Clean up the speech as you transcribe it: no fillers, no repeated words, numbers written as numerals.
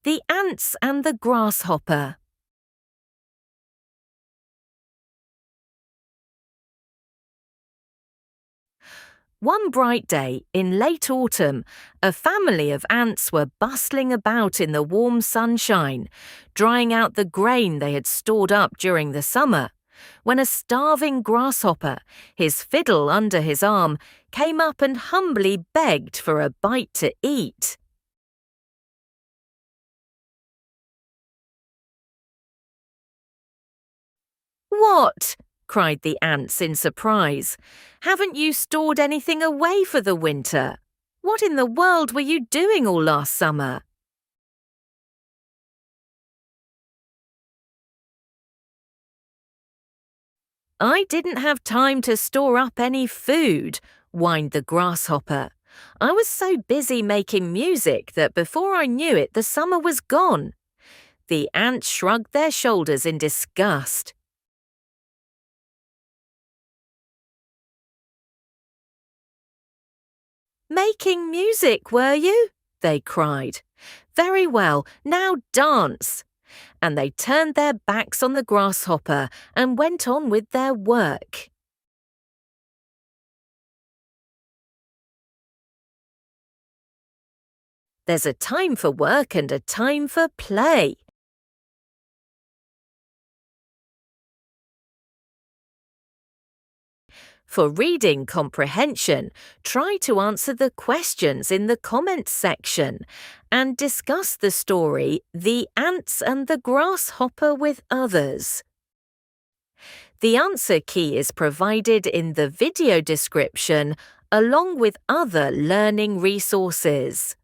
The Ants and the Grasshopper. One bright day in late autumn, a family of ants were bustling about in the warm sunshine, drying out the grain they had stored up during the summer, when a starving grasshopper, his fiddle under his arm, came up and humbly begged for a bite to eat. "What?" cried the ants in surprise. "Haven't you stored anything away for the winter? What in the world were you doing all last summer?" "I didn't have time to store up any food," whined the grasshopper. "I was so busy making music that before I knew it, the summer was gone." The ants shrugged their shoulders in disgust. "Making music, were you?" they cried. "Very well, now dance." And they turned their backs on the grasshopper and went on with their work. There's a time for work and a time for play. For reading comprehension, try to answer the questions in the comments section and discuss the story The Ants and the Grasshopper with others. The answer key is provided in the video description along with other learning resources.